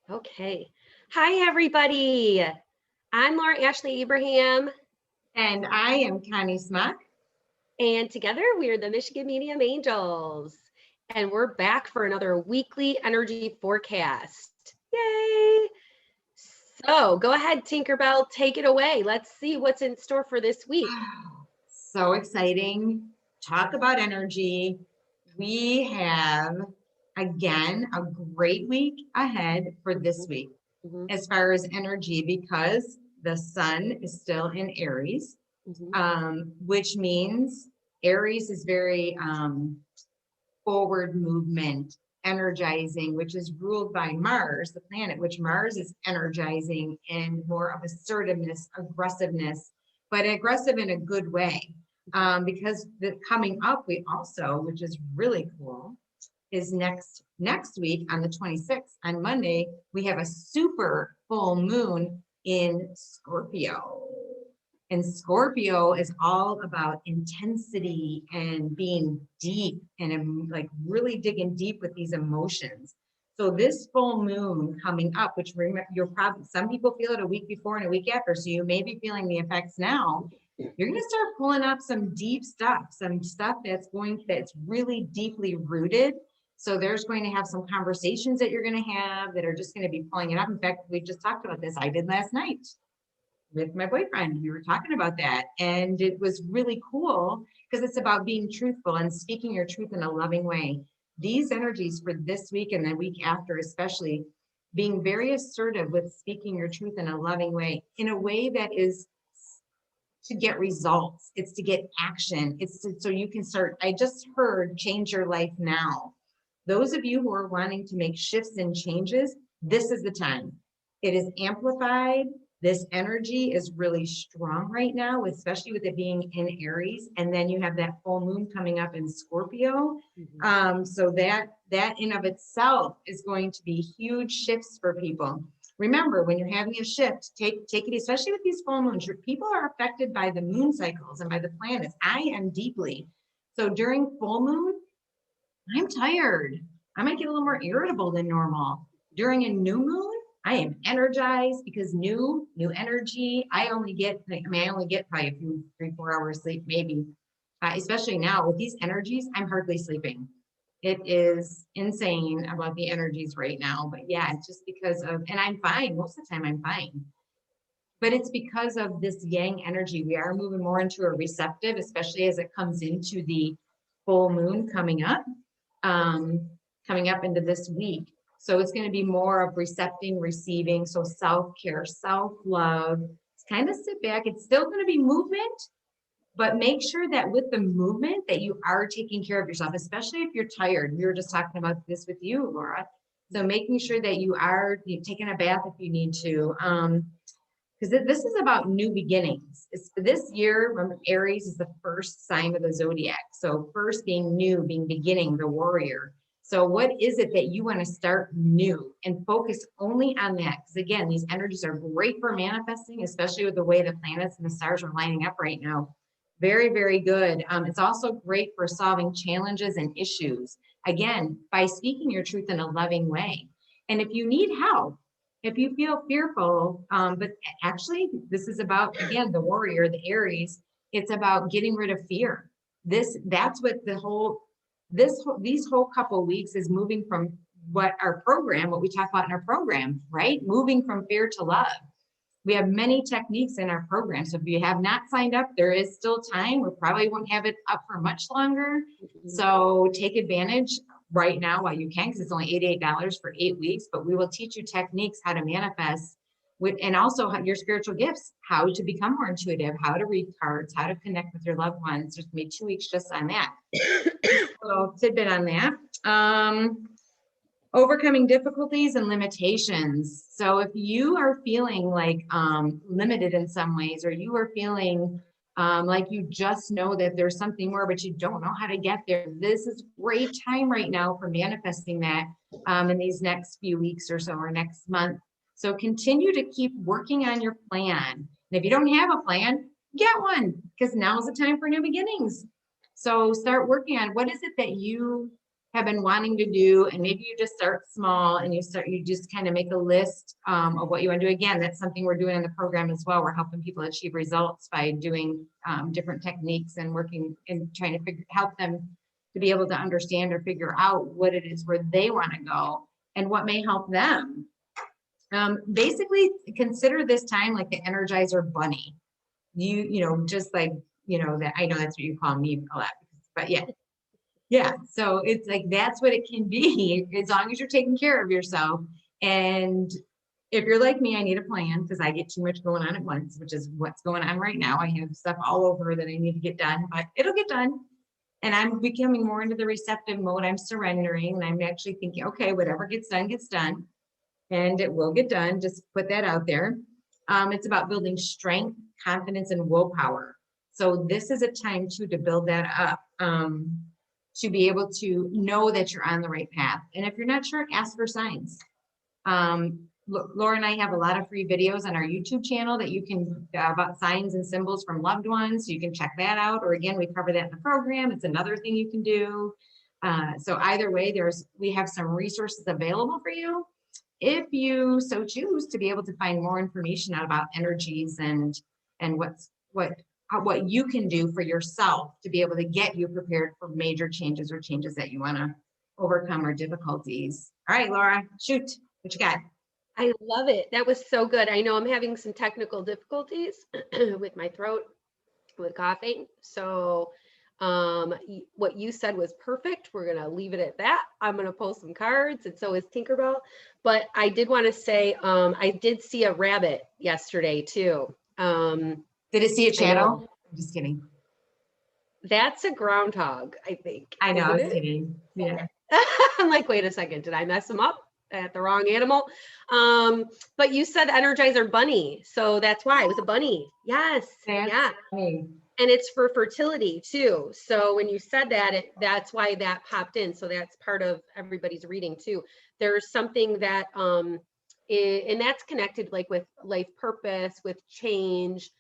Okay. Hi, everybody. I'm Laura Ashley Abraham, And I am Connie Smock. and together we are the Michigan Medium Angels. And we're back for another weekly energy forecast. Yay! So go ahead, Tinkerbell, take it away. Let's see what's in store for this week. So exciting. Talk about energy. We have, again, a great week ahead for this Mhm, week mhm, as far as energy because the sun is still in Aries, mhm, which means Aries is very forward movement, energizing, which is ruled by Mars, the planet, which Mars is energizing and more of assertiveness, aggressiveness, but aggressive in a good way. Because the coming up, we also, which is really cool, is next week on the 26th, on Monday, we have a super full moon in Scorpio. And Scorpio is all about intensity and being deep and like really digging deep with these emotions. So this full moon coming up, which you're probably, some people feel it a week before and a week after, so you may be feeling the effects now. You're going to start pulling up some deep stuff, some stuff that's really deeply rooted. So there's going to have some conversations that you're going to have that are just going to be pulling it up. In fact, we just talked about this. I did last night with my boyfriend. We were talking about that, and it was really cool because it's about being truthful and speaking your truth in a loving way. These energies for this week and the week after, especially being very assertive with speaking your truth in a loving way, in a way that is to get results. It's to get action. So you can start. I just heard change your life now. Those of you who are wanting to make shifts and changes, this is the time. It is amplified. This energy is really strong right now, especially with it being in Aries. And then you have that full moon coming up in Scorpio. mhm. So that in of itself is going to be huge shifts for people. Remember, when you're having a shift, take it, especially with these full moons. People are affected by the moon cycles and by the planets. I am deeply. So during full moon, I'm tired. I might get a little more irritable than normal. During a new moon, I am energized because new energy. I only get probably a few 3-4 hours sleep, maybe. Especially now with these energies, I'm hardly sleeping. It is insane about the energies right now. But yeah, it's just because of, and I'm fine. Most of the time, I'm fine. But it's because of this yang energy. We are moving more into a receptive, especially as it comes into the full moon um, coming up into this week. So it's going to be more of recepting, receiving. So self-care, self-love. It's kind of sit back. It's still going to be movement, but make sure that with the movement that you are taking care of yourself, especially if you're tired. We were just talking about this with you, Laura. So making sure that you're taking a bath if you need to. Because this is about new beginnings. It's this year, remember, Aries is the first sign of the zodiac. So first being new, being beginning, the warrior. So what is it that you want to start new and focus only on that? Because again, these energies are great for manifesting, especially with the way the planets and the stars are lining up right now. Very, very good. It's also great for solving challenges and issues. Again, by speaking your truth in a loving way. And if you need help, if you feel fearful, but actually, this is about, again, the warrior, the Aries, it's about getting rid of fear. That's what these whole couple of weeks is moving from what we talk about in our program, right? Moving from fear to love. We have many techniques in our program. So if you have not signed up, there is still time. We probably won't have it up for much longer. So take advantage right now while you can, because it's only $88 for 8 weeks, but we will teach you techniques how to manifest and also your spiritual gifts, how to become more intuitive, how to read cards, how to connect with your loved ones. There's gonna be 2 weeks just on that. A little tidbit on that. Overcoming difficulties and limitations. So if you are feeling like limited in some ways, or you are feeling like you just know that there's something more, but you don't know how to get there, this is great time right now for manifesting that in these next few weeks or so, or next month. So continue to keep working on your plan. And if you don't have a plan, get one, because now is the time for new beginnings. So start working on what is it that you have been wanting to do, and maybe you just start small and you just kind of make a list of what you want to do. Again, that's something we're doing in the program as well. We're helping people achieve results by doing different techniques and working and trying to help them to be able to understand or figure out what it is where they want to go and what may help them. Basically consider this time like the Energizer Bunny. You know, just like, you know, that I know that's what you call me a lot, but yeah. Yeah, so it's like that's what it can be as long as you're taking care of yourself. And if you're like me, I need a plan because I get too much going on at once, which is what's going on right now. I have stuff all over that I need to get done, but it'll get done. And I'm becoming more into the receptive mode. I'm surrendering and I'm actually thinking, okay, whatever gets done, and it will get done. Just put that out there. It's about building strength, confidence, and willpower. So this is a time too to build that up. To be able to know that you're on the right path. And if you're not sure, ask for signs. Laura and I have a lot of free videos on our YouTube channel that you can about signs and symbols from loved ones. So you can check that out. Or again, we cover that in the program. It's another thing you can do. So either way, we have some resources available for you if you so choose to be able to find more information out about energies and what you can do for yourself to be able to get you prepared for major changes or changes that you want to overcome or difficulties. All right, Laura, shoot, what you got? I love it. That was so good. I know I'm having some technical difficulties with my throat, with coughing. So what you said was perfect. We're going to leave it at that. I'm going to pull some cards, and so is Tinkerbell. But I did want to say, I did see a rabbit yesterday too. Did it see a channel? I'm just kidding. That's a groundhog, I think. I know, I was kidding. Yeah. I'm like, wait a second, did I mess them up at the wrong animal? But you said Energizer Bunny, so that's why it was a bunny. Yes, yeah. Funny. And it's for fertility too. So when you said that, that's why that popped in. So that's part of everybody's reading too. There's something that, and that's connected like with life purpose, with change,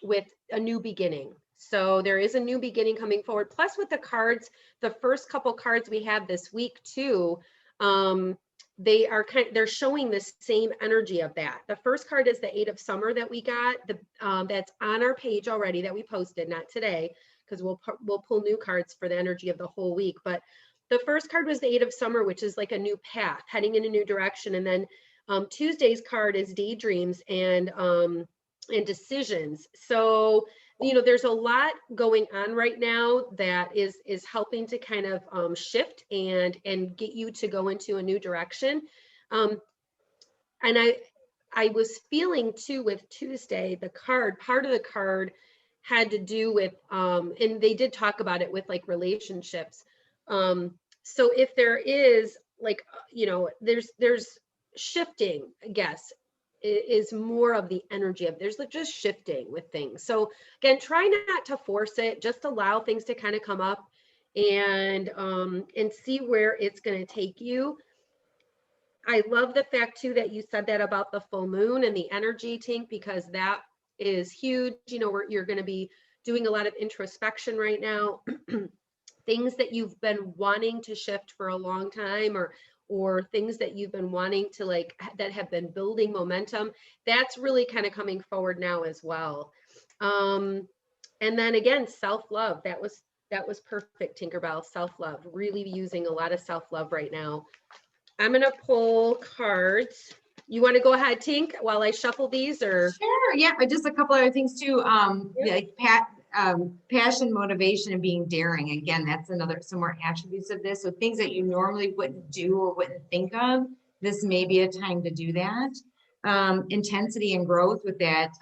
with a new beginning. So there is a new beginning coming forward. Plus with the cards, the first couple cards we have this week too, they're showing the same energy of that. The first card is the 8 of Summer that we got, that's on our page already that we posted, not today, because we'll pull new cards for the energy of the whole week. But the first card was the 8 of Summer, which is like a new path, heading in a new direction. And then Tuesday's card is Daydreams and decisions. So, you know, there's a lot going on right now that is helping to kind of shift and get you to go into a new direction. And I was feeling too with Tuesday, the card, part of the card had to do with, and they did talk about it with like relationships. So if there is like, you know, there's shifting, I guess, is more of the energy of there's like just shifting with things. So again, try not to force it, just allow things to kind of come up and see where it's going to take you. I love the fact too that you said that about the full moon and the energy, Tink, because that is huge. You know, you're going to be doing a lot of introspection right now. Things that you've been wanting to shift for a long time, or things that you've been wanting to like that have been building momentum, that's really kind of coming forward now as well. And then again, self-love, that was perfect, Tinkerbell. Self-love, really using a lot of self-love right now. I'm gonna pull cards. You want to go ahead, Tink, while I shuffle these? Or sure, yeah, but just a couple other things too. Like passion, motivation, and being daring. Again, that's some more attributes of this. So things that you normally wouldn't do or wouldn't think of, this may be a time to do that. Intensity and growth with that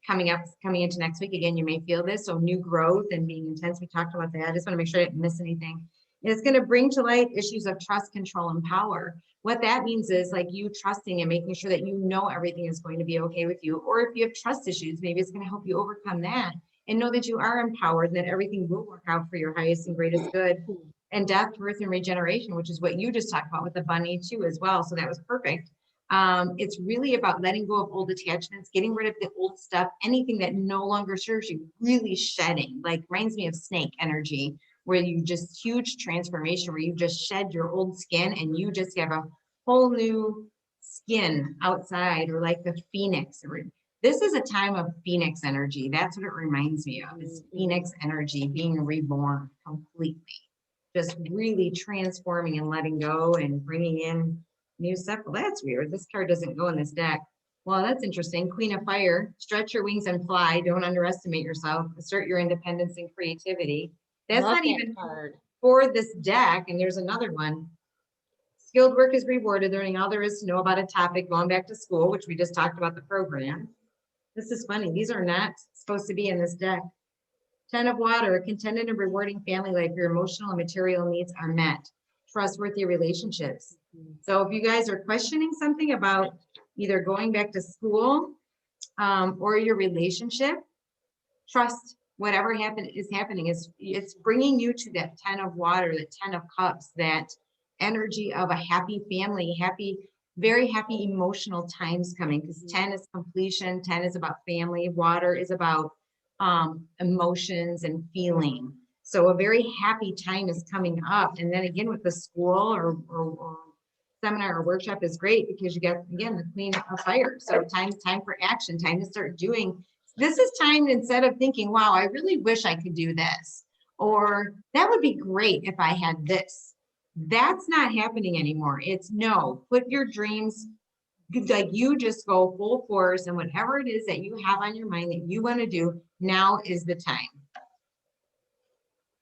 coming into next week. Again, you may feel this. So new growth and being intense. We talked about that. I just want to make sure I didn't miss anything. And it's going to bring to light issues of trust, control, and power. What that means is like you trusting and making sure that you know everything is going to be okay with you. Or if you have trust issues, maybe it's going to help you overcome that and know that you are empowered and that everything will work out for your highest and greatest good. And death, birth, and regeneration, which is what you just talked about with the bunny too as well. So that was perfect. It's really about letting go of old attachments, getting rid of the old stuff, anything that no longer serves you, really shedding, like reminds me of snake energy, where you just huge transformation, where you just shed your old skin and you just have a whole new skin outside, or like the phoenix. This is a time of phoenix energy. That's what it reminds me of, is phoenix energy, being reborn completely. Just really transforming and letting go and bringing in new stuff. Well, that's weird. This card doesn't go in this deck. Well, that's interesting. Queen of Fire, stretch your wings and fly. Don't underestimate yourself. Assert your independence and creativity. That's Love not that even card. for this deck. And there's another one. Skilled work is rewarded, learning all there is to know about a topic, going back to school, which we just talked about the program. This is funny. These are not supposed to be in this deck. 10 of Water, a contented and rewarding family life. Your emotional and material needs are met. Trustworthy relationships. So if you guys are questioning something about either going back to school or your relationship, trust whatever is happening. It's bringing you to that 10 of Water, the 10 of Cups, that energy of a happy family, very happy emotional times coming, because 10 is completion, 10 is about family, Water is about emotions and feeling. So a very happy time is coming up. And then again, with the school or seminar or workshop is great, because you get, again, the Queen of Fire. So time for action, time to start doing. This is time, instead of thinking, wow, I really wish I could do this, or that would be great if I had this. That's not happening anymore. It's no, put your dreams, like you just go full force, and whatever it is that you have on your mind that you want to do, now is the time.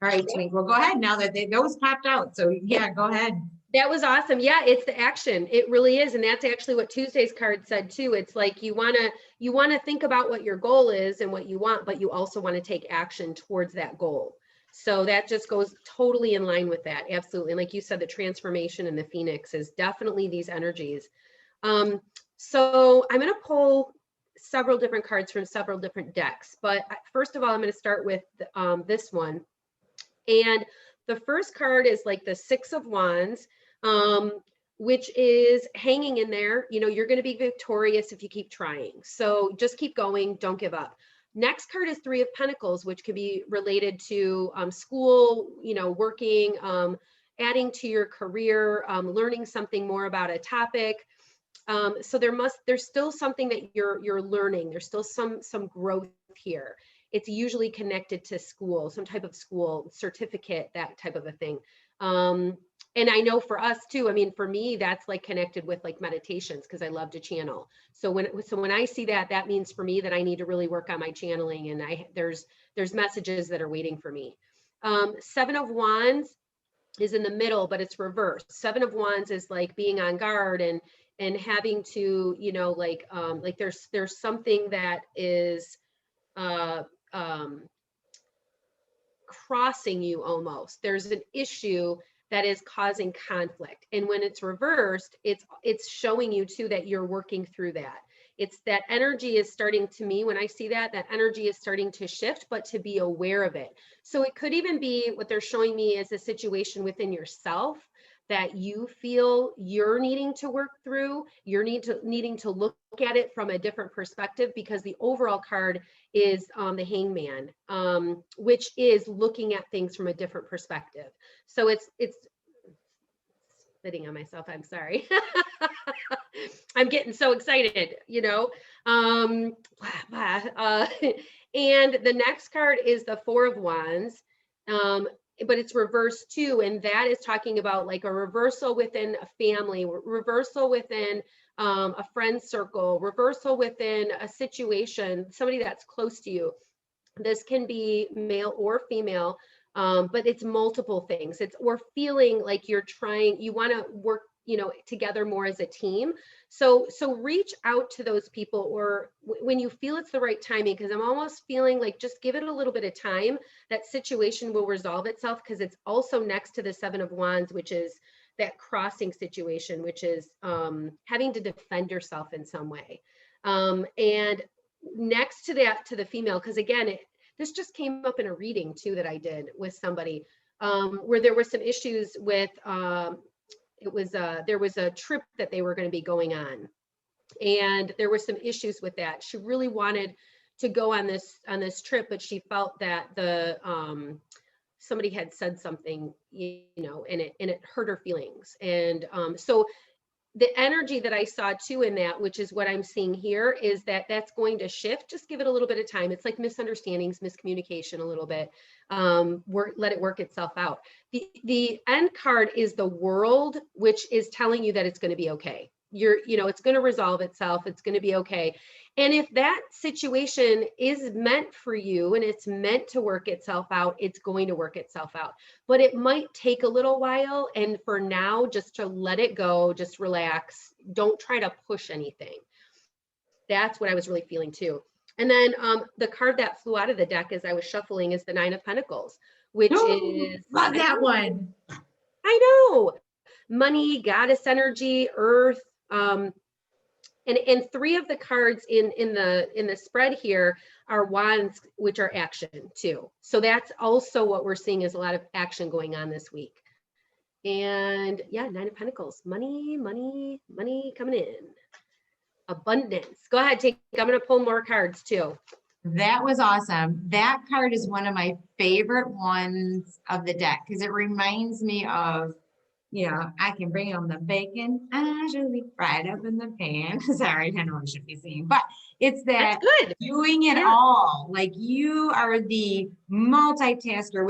All right, Twinkle, go ahead now that those popped out. So yeah, go ahead. That was awesome. Yeah, it's the action. It really is. And that's actually what Tuesday's card said too. It's like you want to think about what your goal is and what you want, but you also want to take action towards that goal. So that just goes totally in line with that. Absolutely. And like you said, the transformation and the Phoenix is definitely these energies. So I'm going to pull several different cards from several different decks. But first of all, I'm going to start with this one. And the first card is like the Six of Wands, which is hanging in there. You know, you're going to be victorious if you keep trying. So just keep going. Don't give up. Next card is Three of Pentacles, which could be related to school, you know, working, adding to your career, learning something more about a topic. So there's still something that you're learning. There's still some growth here. It's usually connected to school, some type of school certificate, that type of a thing. And I know for us too, I mean, for me, that's like connected with like meditations, because I love to channel. So when I see that, that means for me that I need to really work on my channeling, and there's messages that are waiting for me. Seven of Wands is in the middle, but it's reversed. Seven of Wands is like being on guard and having to, you know, like there's something that is crossing you almost. There's an issue that is causing conflict. And when it's reversed, it's showing you too that you're working through that. It's that energy is starting, to me, when I see that energy is starting to shift, but to be aware of it. So it could even be what they're showing me is a situation within yourself that you feel you're needing to work through. You're needing to look at it from a different perspective, because the overall card is the Hangman, which is looking at things from a different perspective. So it's spitting on myself. I'm sorry. I'm getting so excited, you know. And the next card is the Four of Wands. But it's reversed too, and that is talking about like a reversal within a family, reversal within a friend circle, reversal within a situation, somebody that's close to you. This can be male or female, but it's multiple things. We're feeling like you want to work, you know, together more as a team. So reach out to those people, or when you feel it's the right timing, because I'm almost feeling like just give it a little bit of time. That situation will resolve itself, because it's also next to the Seven of Wands, which is that crossing situation, which is having to defend yourself in some way. And next to that, to the female, because again, this just came up in a reading too that I did with somebody, where there were some issues with there was a trip that they were going to be going on, and there were some issues with that. She really wanted to go on this trip, but she felt that somebody had said something, and it hurt her feelings. And so the energy that I saw too in that, which is what I'm seeing here, is that that's going to shift. Just give it a little bit of time. It's like misunderstandings, miscommunication a little bit. Let it work itself out. The end card is the world, which is telling you that it's going to be okay. It's going to resolve itself. It's going to be okay. And if that situation is meant for you and it's meant to work itself out, it's going to work itself out. But it might take a little while. And for now, just to let it go, just relax. Don't try to push anything. That's what I was really feeling too. And then the card that flew out of the deck as I was shuffling is the Nine of Pentacles, which is love that one. I know. Money, goddess energy, earth. And three of the cards in the spread here are wands, which are action too. So that's also what we're seeing is a lot of action going on this week. And yeah, Nine of Pentacles, money coming in. Abundance. Go ahead, I'm going to pull more cards too. That was awesome. That card is one of my favorite ones of the deck because it reminds me of, I can bring on the bacon. I should be fried up in the pan. Sorry, I know I should be singing, but it's that good. Doing it all. Like you are the multitasker,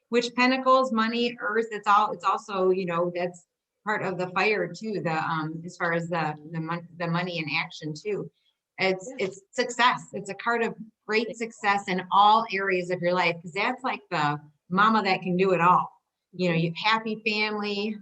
which Pentacles, money, earth. It's also, that's part of the fire too. As far as the money and action too. It's success. It's a card of great success in all areas of your life because that's like the mama that can do it all. You happy family,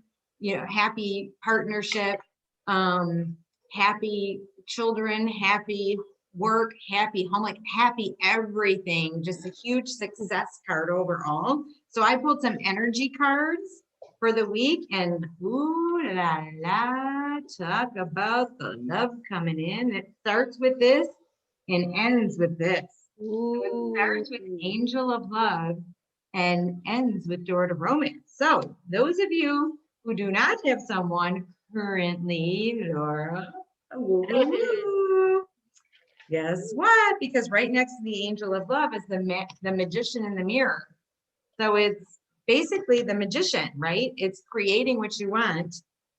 happy partnership, happy children, happy work, happy home, like happy everything. Just a huge success card overall. So I pulled some energy cards for the week and ooh la la, talk about the love coming in. It starts with this and ends with this. So it starts with Angel of Love and ends with Door to Romance. So those of you who do not have someone currently, Laura, guess what? Because right next to the Angel of Love is the Magician in the Mirror. So it's basically the magician, right? It's creating what you want.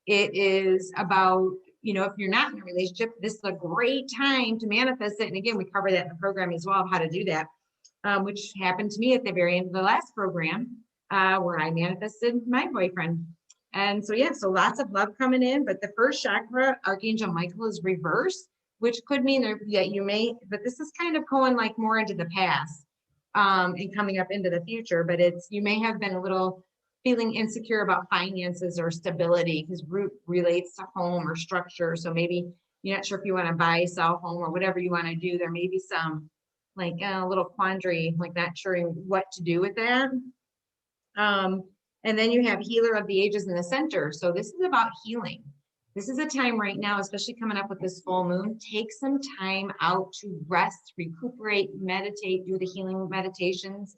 It is about, if you're not in a relationship, this is a great time to manifest it. And again, we cover that in the program as well, how to do that. Which happened to me at the very end of the last program, where I manifested my boyfriend. And so, so lots of love coming in, but the first chakra, Archangel Michael, is reversed, which could mean that you may, but this is kind of going like more into the past and coming up into the future, but you may have been a little feeling insecure about finances or stability because root relates to home or structure. So maybe you're not sure if you want to buy, sell home or whatever you want to do. There may be some like a little quandary, like not sure what to do with that. And then you have Healer of the Ages in the center. So this is about healing. This is a time right now, especially coming up with this full moon, take some time out to rest, recuperate, meditate, do the healing meditations.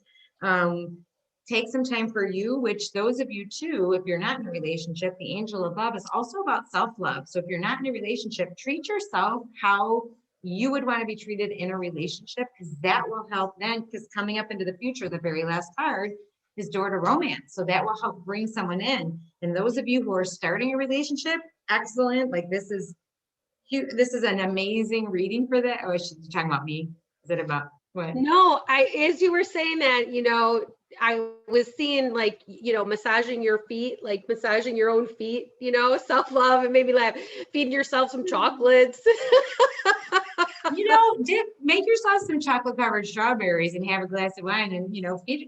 Take some time for you, which those of you too, if you're not in a relationship, the Angel of Love is also about self-love. So if you're not in a relationship, treat yourself how you would want to be treated in a relationship, because that will help then, because coming up into the future, the very last card is Door to Romance. So that will help bring someone in. And those of you who are starting a relationship, excellent. Like this is an amazing reading for that. Oh, I should be talking about me. Is it about what? No, as you were saying that, I was seeing like, massaging your feet, like massaging your own feet, self-love, and maybe laugh, feeding yourself some chocolates. Make yourself some chocolate covered strawberries and have a glass of wine and,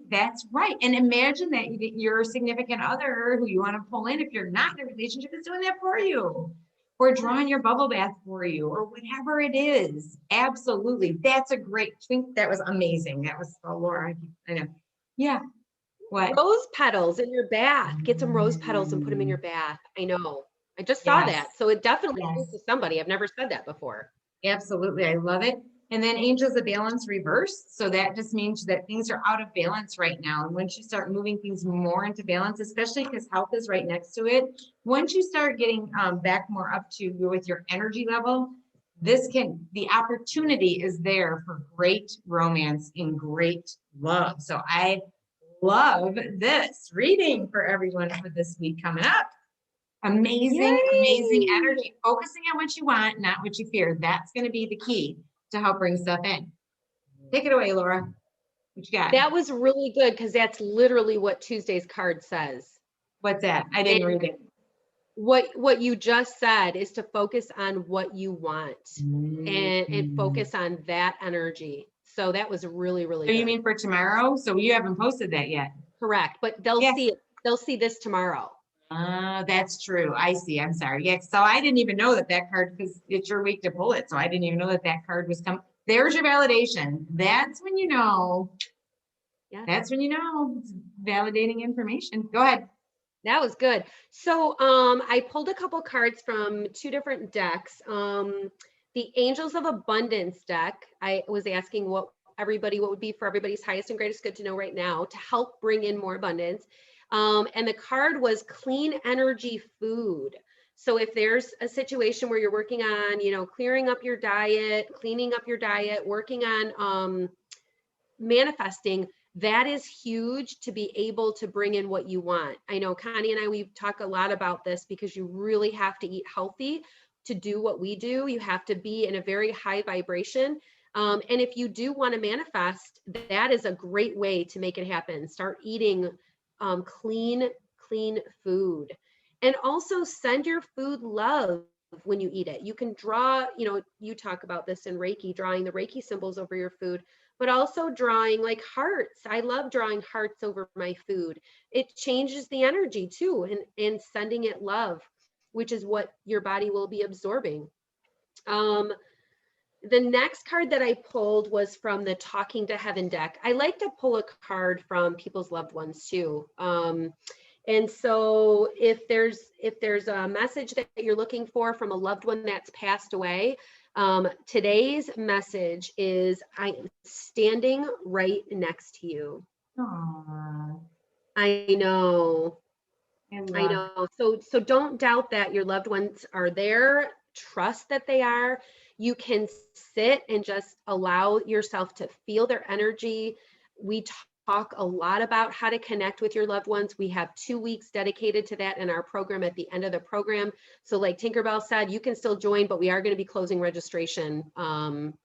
that's right. And imagine that your significant other who you want to pull in, if you're not in a relationship, is doing that for you, or drawing your bubble bath for you, or whatever it is. Absolutely. That's a great, I think that was amazing. That was Laura. I know. Yeah. What? Rose petals in your bath. Get some rose petals and put them in your bath. I know. I just saw that. So it definitely speaks to somebody. I've never said that before. Absolutely. I love it. And then Angels of Balance reverse. So that just means that things are out of balance right now. And once you start moving things more into balance, especially because health is right next to it, once you start getting back more up to with your energy level, the opportunity is there for great romance and great love. So I love this reading for everyone for this week coming up. Amazing, amazing Yay! energy. Focusing on what you want, not what you fear. That's going to be the key to help bring stuff in. Take it away, Laura. What you got? That was really good because that's literally what Tuesday's card says. What's that? I didn't read it. What you just said is to focus on what you want and focus on that energy. So that was really, really So good. you mean for tomorrow? So you haven't posted that yet. Correct, but they'll Yes. see it. They'll see this tomorrow. That's true. I see. I'm sorry. Yeah. So I didn't even know that card, because it's your week to pull it. So I didn't even know that card was coming. There's your validation. That's when you know. Yeah. That's when you know it's validating information. Go ahead. That was good. So I pulled a couple cards from two different decks. The Angels of Abundance deck, I was asking what would be for everybody's highest and greatest good to know right now to help bring in more abundance. And the card was Clean Energy Food. So if there's a situation where you're working on, clearing up your diet, cleaning up your diet, working on manifesting, that is huge to be able to bring in what you want. I know Connie and we talk a lot about this because you really have to eat healthy to do what we do. You have to be in a very high vibration. And if you do want to manifest, that is a great way to make it happen. Start eating clean food. And also send your food love when you eat it. You can draw, you talk about this in Reiki, drawing the Reiki symbols over your food, but also drawing like hearts. I love drawing hearts over my food. It changes the energy too, and sending it love, which is what your body will be absorbing. The next card that I pulled was from the Talking to Heaven deck. I like to pull a card from people's loved ones too. And so if there's a message that you're looking for from a loved one that's passed away, today's message is, I am standing right next to you. Aww. I know. I know. So don't doubt that your loved ones are there. Trust that they are. You can sit and just allow yourself to feel their energy. We talk a lot about how to connect with your loved ones. We have 2 weeks dedicated to that in our program at the end of the program. So like Tinkerbell said, you can still join, but we are going to be closing registration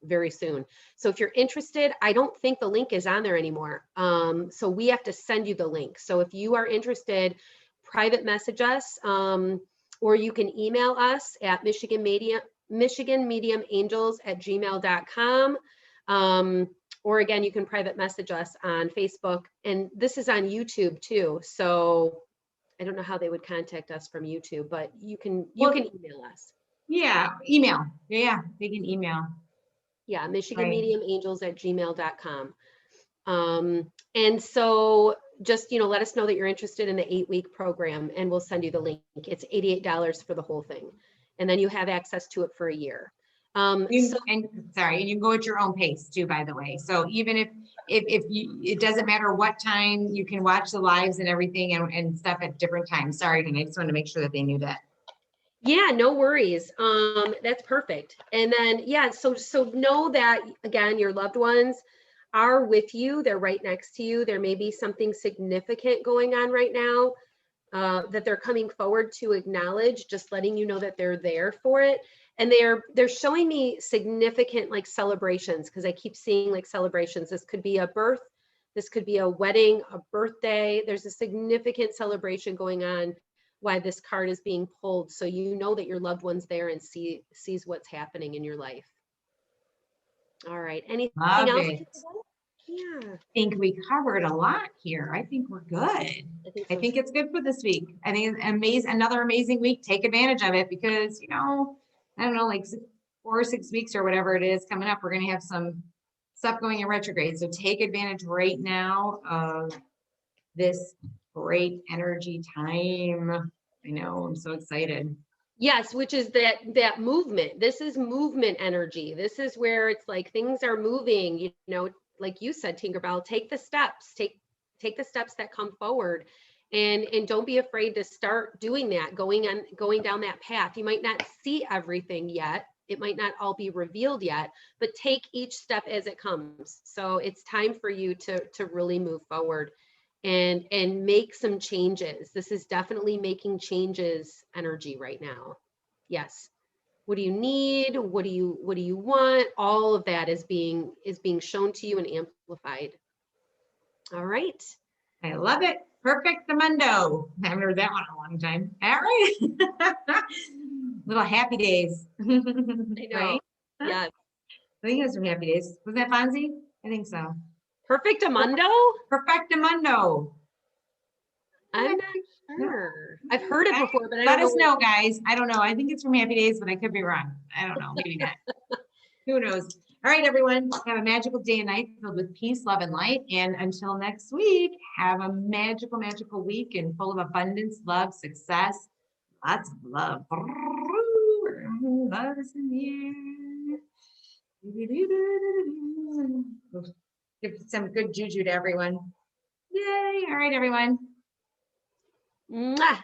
very soon. So if you're interested, I don't think the link is on there anymore. So we have to send you the link. So if you are interested, private message us, or you can email us at michiganmediumangels@gmail.com. Or again, you can private message us on Facebook, and this is on YouTube too. So I don't know how they would contact us from YouTube, but you can email us. Yeah, email. Yeah, they can email. Yeah, michiganmediumangels@gmail.com. And so just, let us know that you're interested in the 8-week program, and we'll send you the link. It's $88 for the whole thing. And then you have access to it for a year. And you can go at your own pace too, by the way. So even if it doesn't matter what time, you can watch the lives and everything and stuff at different times. Sorry, I just wanted to make sure that they knew that. Yeah, no worries. That's perfect. And then, yeah, so know that, again, your loved ones are with you. They're right next to you. There may be something significant going on right now that they're coming forward to acknowledge, just letting you know that they're there for it. And they're showing me significant like celebrations, because I keep seeing like celebrations. This could be a birth, this could be a wedding, a birthday. There's a significant celebration going on why this card is being pulled. So you know that your loved one's there and sees what's happening in your life. All right. Anything Love else? it. Yeah. I think we covered a lot here. I think we're good. I think it's good for this week. I think it's another amazing week. Take advantage of it, because, I don't know, like 4 or 6 weeks or whatever it is coming up, we're going to have some stuff going in retrograde. So take advantage right now of this great energy time. I know, I'm so excited. Yes, which is that movement. This is movement energy. This is where it's like things are moving, like you said, Tinkerbell, take the steps, take the steps that come forward, and don't be afraid to start doing that, going down that path. You might not see everything yet. It might not all be revealed yet, but take each step as it comes. So it's time for you to really move forward and make some changes. This is definitely making changes energy right now. Yes. What do you need? What do you want? All of that is being shown to you and amplified. All right. I love it. Perfectamundo. I haven't heard that one in a long time. All right. Little happy days. I know. Right? Yes. I think it was from Happy Days. Was that Fonzie? I think so. Perfectamundo? Perfectamundo. I'm not sure. I've heard it before, but I Let don't us know, guys. I don't know. I think it's from Happy Days, but I could be wrong. I don't know. Maybe not. Who knows? All right, everyone. Have a magical day and night filled with peace, love, and light. And until next week, have a magical, magical week and full of abundance, love, success, lots of love. Love is in the air. Give some good juju to everyone. Yay. All right, everyone. Mwah.